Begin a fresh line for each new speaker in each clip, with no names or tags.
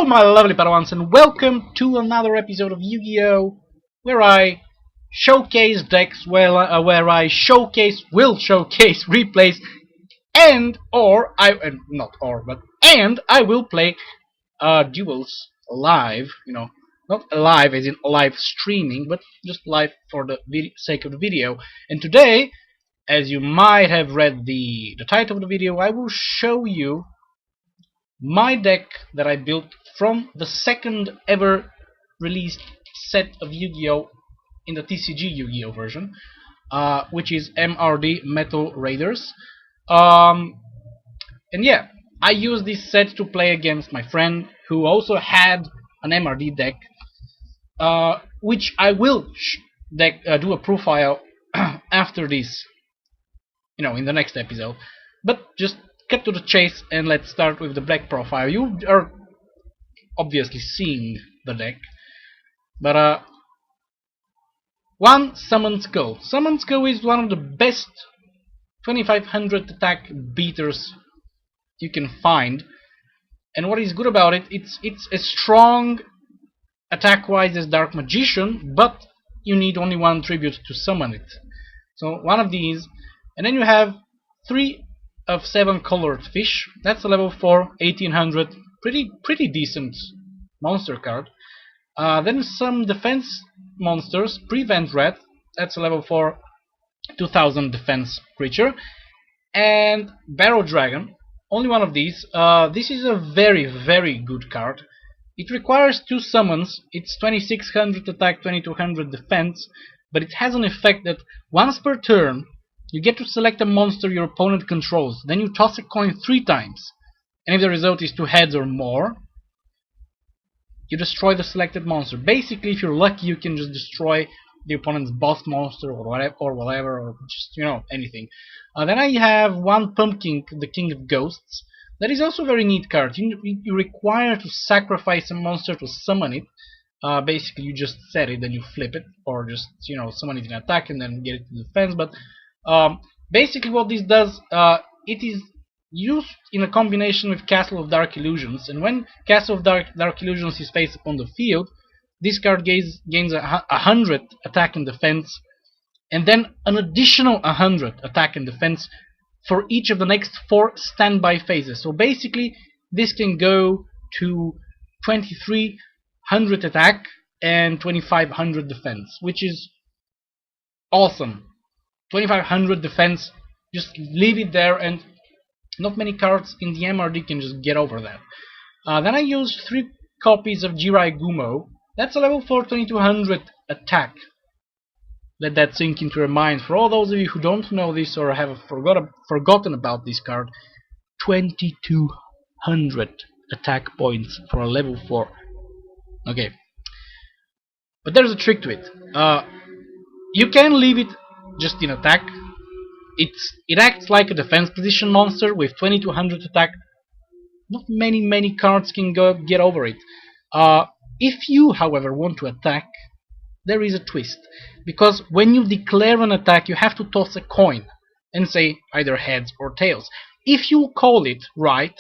Hello my lovely Padawans and welcome to another episode of Yu-Gi-Oh! Where I showcase decks, where I will showcase replays and I will play duels live, not live as in live streaming, but just live for the sake of the video. And today, as you might have read the title of the video, I will show you my deck that I built from the second ever released set of Yu-Gi-Oh! In the TCG Yu-Gi-Oh! Version, which is MRD Metal Raiders. And yeah, I used this set to play against my friend who also had an MRD deck, which I will do a profile after this, in the next episode. But just cut to the chase and let's start with the black profile. You are obviously seeing the deck, but one Summon Skull. Summon Skull is one of the best 2500 attack beaters you can find, and what is good about it, it's as strong attack-wise as Dark Magician, but you need only one tribute to summon it. So one of these, and then you have 3 of 7 colored fish. That's a level 4 1800, pretty decent monster card. Then some defense monsters, Prevent Red. That's a level 4 2000 defense creature, and Barrow Dragon. Only one of these. This is a very good card. It requires 2 summons. It's 2600 attack, 2200 defense, but it has an effect that once per turn you get to select a monster your opponent controls. Then you toss a coin 3 times, and if the result is 2 heads or more, you destroy the selected monster. Basically, if you're lucky, you can just destroy the opponent's boss monster or whatever, or just anything. Then I have one Pumpkin, the King of Ghosts. That is also a very neat card. You require to sacrifice a monster to summon it. Basically, you just set it, then you flip it, or just summon it in attack and then get it to defense. But basically, what this does, it is used in a combination with Castle of Dark Illusions, and when Castle of Dark Illusions is placed upon the field, this card gains 100 attack and defense, and then an additional 100 attack and defense for each of the next 4 standby phases. So basically, this can go to 2300 attack and 2500 defense, which is awesome. 2500 defense, just leave it there, and not many cards in the MRD can just get over that. Then I used 3 copies of Jirai Gumo. That's a level 4 2200 attack. Let that sink into your mind. For all those of you who don't know this or have forgotten about this card, 2200 attack points for a level 4. Okay. But there's a trick to it. You can leave it just in attack. It acts like a defense position monster with 2200 attack. Not many cards can get over it. If you, however, want to attack, there is a twist. Because when you declare an attack, you have to toss a coin and say either heads or tails. If you call it right,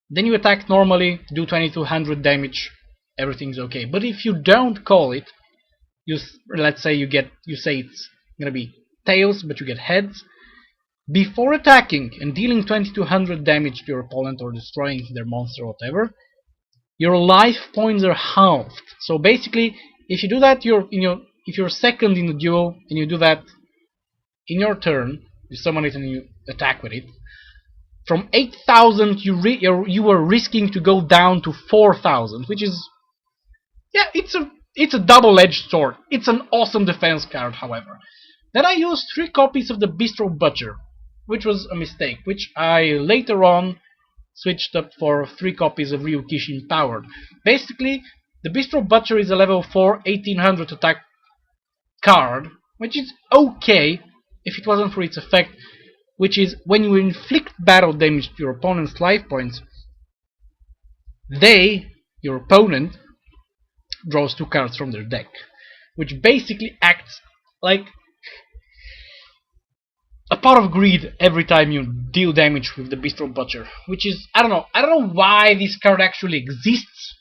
then you attack normally, do 2200 damage, everything's okay. But if you don't call it, let's say you say it's gonna be tails, but you get heads. Before attacking and dealing 2200 damage to your opponent or destroying their monster or whatever, your life points are halved. So basically, if you do that, if you're second in the duel and you do that in your turn, you summon it and you attack with it. From 8000, you are risking to go down to 4000, which is, yeah, it's a double-edged sword. It's an awesome defense card, however. Then I used 3 copies of the Bistro Butcher, which was a mistake, which I later on switched up for 3 copies of Ryukishi Empowered. Basically, the Bistro Butcher is a level 4 1800 attack card, which is okay if it wasn't for its effect, which is when you inflict battle damage to your opponent's life points, your opponent, draws 2 cards from their deck, which basically acts like a drop out of grid every time you deal damage with the Bistro Butcher, which is, I don't know why this card actually exists.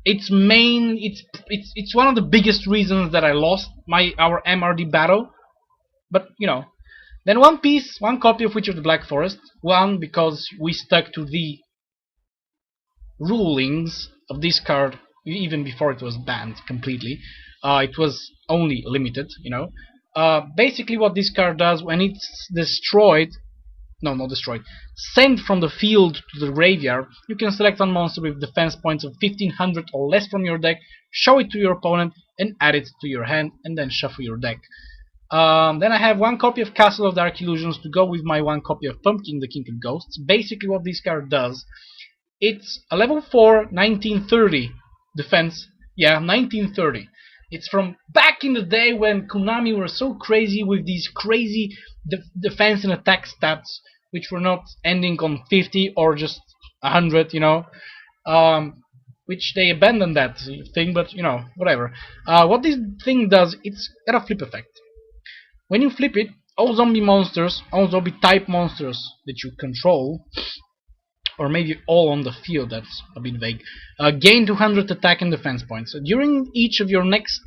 It's one of the biggest reasons that I lost our MRD battle, but you know. Then one copy of Witch of the Black Forest, one because we stuck to the rulings of this card even before it was banned completely. It was only limited, you know. Basically what this card does when it's destroyed, no, not destroyed, sent from the field to the graveyard, you can select one monster with defense points of 1500 or less from your deck, show it to your opponent, and add it to your hand, and then shuffle your deck. Then I have one copy of Castle of Dark Illusions to go with my one copy of Pumpkin, the King of Ghosts. Basically what this card does, it's a level 4 1930 defense, yeah, 1930. It's from back in the day when Konami were so crazy with these crazy defense and attack stats, which were not ending on 50 or just 100, you know. Which they abandoned that thing, but you know, whatever. What this thing does, it's got a flip effect. When you flip it, all zombie monsters, all zombie type monsters that you control, or maybe all on the field, that's a bit vague, gain 200 attack and defense points. So during each of your next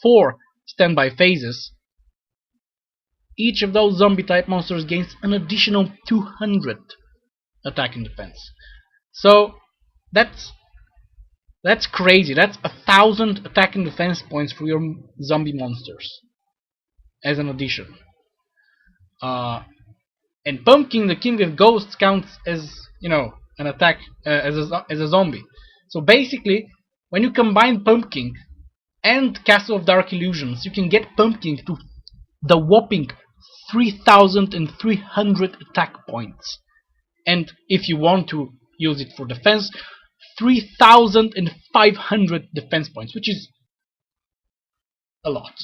4 standby phases, each of those zombie type monsters gains an additional 200 attack and defense. So that's crazy. That's 1000 attack and defense points for your zombie monsters as an addition. And Pumpkin, the King of Ghosts, counts as, you know, an attack as a zombie. So basically, when you combine Pumpkin and Castle of Dark Illusions, you can get Pumpkin to the whopping 3300 attack points. And if you want to use it for defense, 3500 defense points, which is a lot.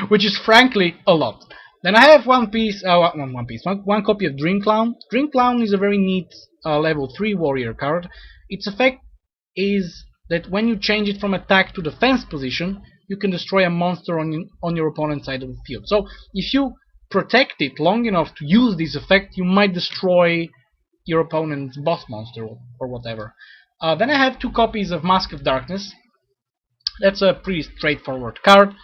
Which is frankly a lot. Then I have one copy of Dream Clown. Dream Clown is a very neat level 3 warrior card. Its effect is that when you change it from attack to defense position, you can destroy a monster on your opponent's side of the field. So if you protect it long enough to use this effect, you might destroy your opponent's boss monster or whatever. Then I have 2 copies of Mask of Darkness. That's a pretty straightforward card.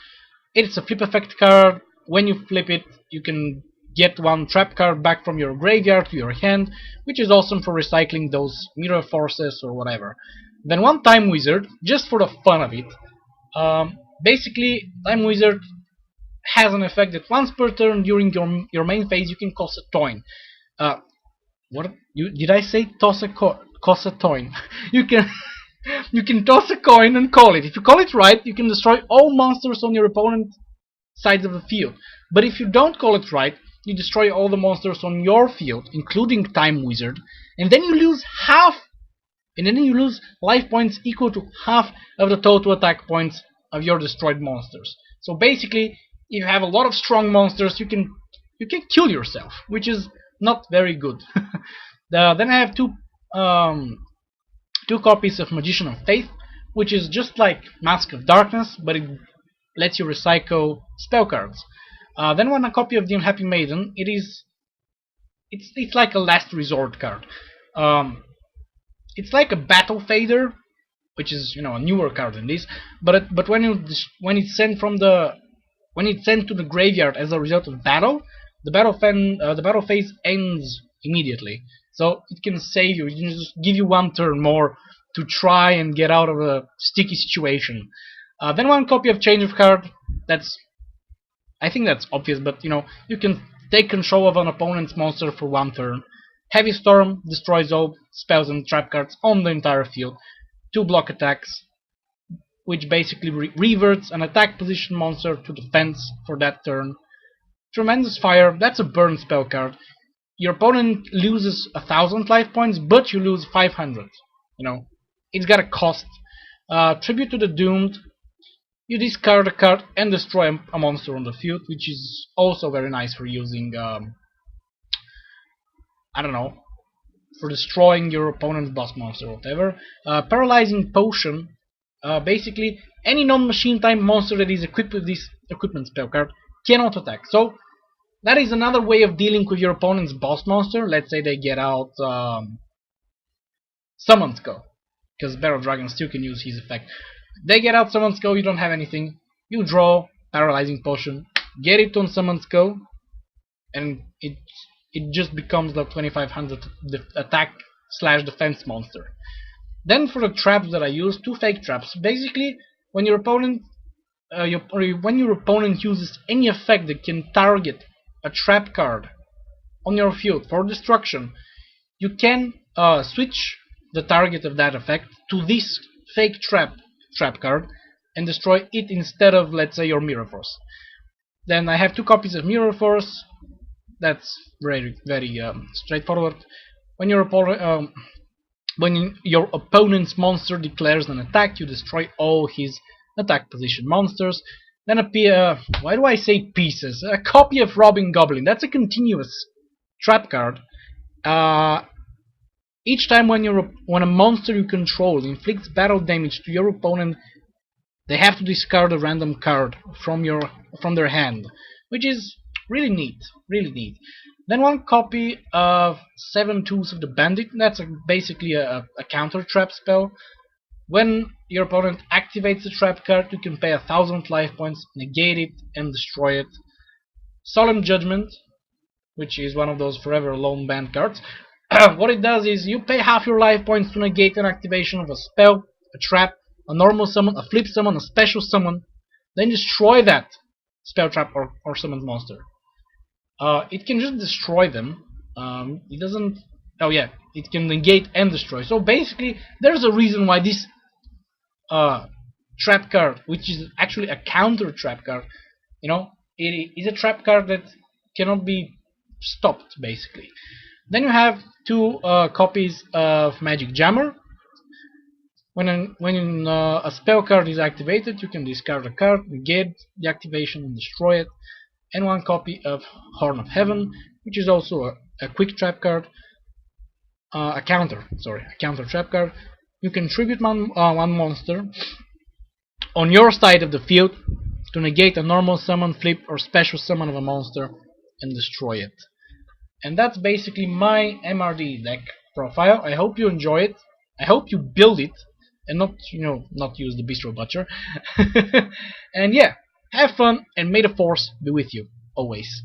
It's a flip effect card. When you flip it, you can get one trap card back from your graveyard to your hand, which is awesome for recycling those mirror forces or whatever. Then one Time Wizard, just for the fun of it. Basically, Time Wizard has an effect that once per turn during your main phase, you can toss a coin. Did I say toss a coin? You can toss a coin and call it. If you call it right, you can destroy all monsters on your opponent's sides of the field. But if you don't call it right, you destroy all the monsters on your field, including Time Wizard, and then you lose life points equal to half of the total attack points of your destroyed monsters. So basically, if you have a lot of strong monsters, you can kill yourself, which is not very good. Then I have two copies of Magician of Faith, which is just like Mask of Darkness, but it lets you recycle spell cards. Then a copy of the Unhappy Maiden. It's like a last resort card. It's like a Battle Fader, which is, you know, a newer card than this. But when it's sent to the graveyard as a result of battle, the battle phase ends immediately. So it can save you. It can just give you one turn more to try and get out of a sticky situation. Then one copy of Change of Card. I think that's obvious, but you know, you can take control of an opponent's monster for one turn. Heavy Storm destroys all spells and trap cards on the entire field. 2 block attacks, which basically reverts an attack position monster to defense for that turn. Tremendous Fire, that's a burn spell card. Your opponent loses 1000 life points, but you lose 500. You know, it's got a cost. Tribute to the Doomed. You discard a card and destroy a monster on the field, which is also very nice for using, I don't know, for destroying your opponent's boss monster or whatever. Paralyzing Potion. Basically, any non-machine type monster that is equipped with this equipment spell card cannot attack. So, That is another way of dealing with your opponent's boss monster. Let's say they get out Summon's Go, because Barrel Dragon still can use his effect. They get out Summon's Go, you don't have anything. You draw Paralyzing Potion, get it on Summon's Go, and it just becomes the 2500 attack / defense monster. Then for the traps that I use, 2 fake traps. Basically, when your opponent uses any effect that can target a trap card on your field for destruction, you can switch the target of that effect to this fake trap card and destroy it instead of, let's say, your Mirror Force. Then I have 2 copies of Mirror Force. That's very straightforward. When your opponent's monster declares an attack, you destroy all his attack position monsters. Then why do I say pieces? A copy of Robbing Goblin. That's a continuous trap card. Each time when a monster you control inflicts battle damage to your opponent, they have to discard a random card from their hand, which is really neat, really neat. Then 1 copy of 7 Tools of the Bandit. That's basically a counter trap spell. When your opponent activates a trap card, you can pay 1000 life points, negate it, and destroy it. Solemn Judgment, which is one of those forever alone banned cards. What it does is you pay half your life points to negate an activation of a spell, a trap, a normal summon, a flip summon, a special summon, then destroy that spell, trap, or summoned monster. It can just destroy them. It doesn't. Oh yeah, it can negate and destroy. So basically, there's a reason why this trap card, which is actually a counter trap card, it is a trap card that cannot be stopped, basically. Then you have 2 copies of Magic Jammer. When a spell card is activated, you can discard a card, negate the activation, and destroy it. And 1 copy of Horn of Heaven, which is also a quick trap card, a counter trap card. You can tribute one monster on your side of the field to negate a normal summon, flip, or special summon of a monster and destroy it. And that's basically my MRD deck profile. I hope you enjoy it. I hope you build it and not use the Bistro Butcher. And yeah, have fun, and may the Force be with you always.